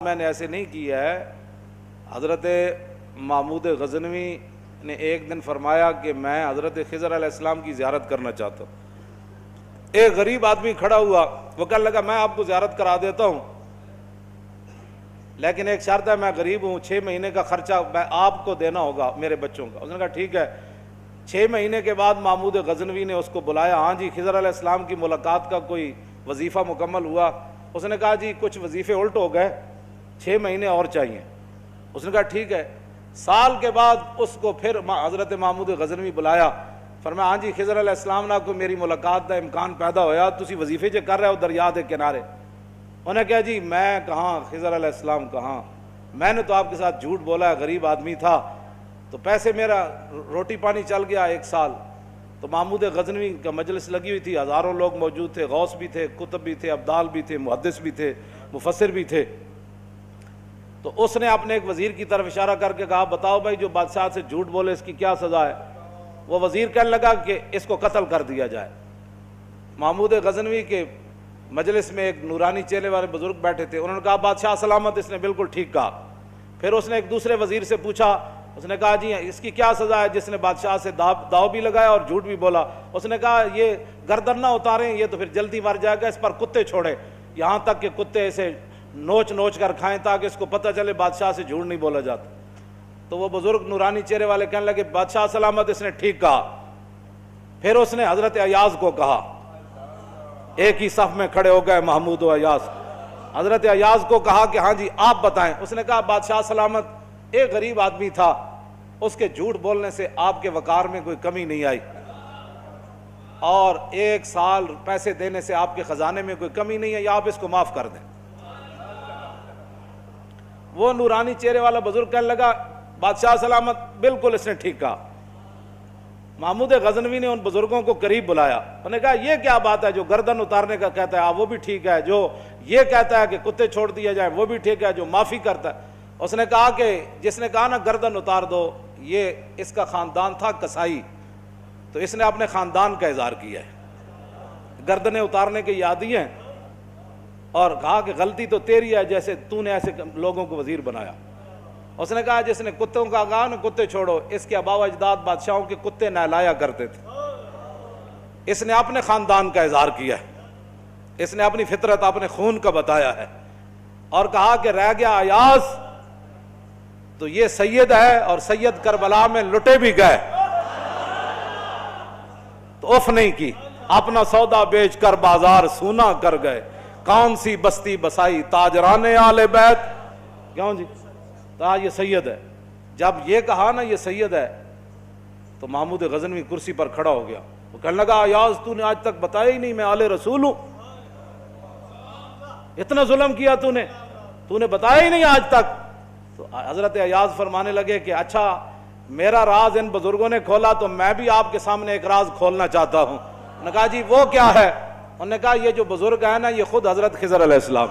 میں نے ایسے نہیں کیا ہے۔ حضرت محمود غزنوی نے ایک دن فرمایا کہ میں حضرت خضر علیہ السلام کی زیارت کرنا چاہتا ہوں۔ ایک غریب آدمی کھڑا ہوا، وہ کہنے لگا میں آپ کو زیارت کرا دیتا ہوں، لیکن ایک شرط ہے، میں غریب ہوں، 6 مہینے کا خرچہ میں آپ کو دینا ہوگا میرے بچوں کا۔ اس نے کہا ٹھیک ہے۔ 6 مہینے کے بعد محمود غزنوی نے اس کو بلایا، ہاں جی خضر علیہ السلام کی ملاقات کا کوئی وظیفہ مکمل ہوا؟ اس نے کہا جی کچھ وظیفے الٹ ہو گئے، 6 مہینے اور چاہیے۔ اس نے کہا ٹھیک ہے۔ سال کے بعد اس کو پھر حضرت محمود غزنوی بلایا، فرمایا ہاں جی خضر علیہ السلام نہ کو میری ملاقات کا امکان پیدا ہویا، تسی وظیفے جو کر رہے ہو دریا دے کنارے۔ انہیں کہا جی میں کہاں، خضر علیہ السلام کہاں، میں نے تو آپ کے ساتھ جھوٹ بولا ہے، غریب آدمی تھا تو پیسے میرا روٹی پانی چل گیا 1 سال۔ تو محمود غزنوی کا مجلس لگی ہوئی تھی، ہزاروں لوگ موجود تھے، غوث بھی تھے، کتب بھی تھے، ابدال بھی تھے، محدث بھی تھے، مفسر بھی تھے۔ تو اس نے اپنے ایک وزیر کی طرف اشارہ کر کے کہا بتاؤ بھائی جو بادشاہ سے جھوٹ بولے اس کی کیا سزا ہے؟ وہ وزیر کہنے لگا کہ اس کو قتل کر دیا جائے۔ محمود غزنوی کے مجلس میں ایک نورانی چہرے والے بزرگ بیٹھے تھے، انہوں نے کہا بادشاہ سلامت، اس نے بالکل ٹھیک کہا۔ پھر اس نے ایک دوسرے وزیر سے پوچھا، اس نے کہا جی اس کی کیا سزا ہے جس نے بادشاہ سے داؤ بھی لگایا اور جھوٹ بھی بولا؟ اس نے کہا یہ گردن نہ اتاریں، یہ تو پھر جلدی مر جائے گا، اس پر کتے چھوڑے، یہاں تک کہ کتے اسے نوچ کر کھائیں تاکہ اس کو پتہ چلے بادشاہ سے جھوٹ نہیں بولا جاتا۔ تو وہ بزرگ نورانی چہرے والے کہنے لگے بادشاہ سلامت، اس نے ٹھیک کہا۔ پھر اس نے حضرت ایاز کو کہا، ایک ہی صف میں کھڑے ہو گئے محمود و ایاز۔ حضرت ایاز کو کہا کہ ہاں جی آپ بتائیں۔ اس نے کہا بادشاہ سلامت، ایک غریب آدمی تھا، اس کے جھوٹ بولنے سے آپ کے وقار میں کوئی کمی نہیں آئی، اور 1 سال پیسے دینے سے آپ کے خزانے میں کوئی کمی نہیں ہے، یا آپ اس کو معاف کر دیں۔ وہ نورانی چہرے والا بزرگ کہنے لگا بادشاہ سلامت بالکل اس نے ٹھیک کہا۔ محمود غزنوی نے ان بزرگوں کو قریب بلایا، انہوں نے کہا یہ کیا بات ہے، جو گردن اتارنے کا کہتا ہے وہ بھی ٹھیک ہے، جو یہ کہتا ہے کہ کتے چھوڑ دیا جائے وہ بھی ٹھیک ہے، جو معافی کرتا ہے۔ اس نے کہا کہ جس نے کہا نا گردن اتار دو، یہ اس کا خاندان تھا کسائی، تو اس نے اپنے خاندان کا اظہار کیا ہے، گردنیں اتارنے کے عادی ہیں، اور کہا کہ غلطی تو تیری ہے جیسے تو نے ایسے لوگوں کو وزیر بنایا۔ اس نے کہا جس نے کتوں کا کہا نا کتے چھوڑو، اس کے آباء و اجداد بادشاہوں کے کتے نہلایا کرتے تھے۔ اس نے اپنے خاندان کا اظہار کیا ہے، اس نے اپنی فطرت اپنے خون کا بتایا ہے، اور کہا کہ رہ گیا ایاز تو یہ سید ہے، اور سید کربلا میں لٹے بھی گئے تو اف نہیں کی، اپنا سودا بیچ کر بازار سونا کر گئے، کون سی بستی بسائی تاجران آل بیت۔ کیوں جی یہ سید ہے۔ جب یہ کہا نا یہ سید ہے تو محمود غزنوی کرسی پر کھڑا ہو گیا، وہ کہنے لگا ایاز تو نے آج تک بتایا ہی نہیں میں آل رسول ہوں، اتنا ظلم کیا تو نے بتایا ہی نہیں آج تک۔ تو حضرت ایاز فرمانے لگے کہ اچھا میرا راز ان بزرگوں نے کھولا تو میں بھی آپ کے سامنے ایک راز کھولنا چاہتا ہوں۔ انہوں نے کہا جی وہ کیا ہے؟ انہوں نے کہا یہ جو بزرگ ہے نا یہ خود حضرت خضر علیہ السلام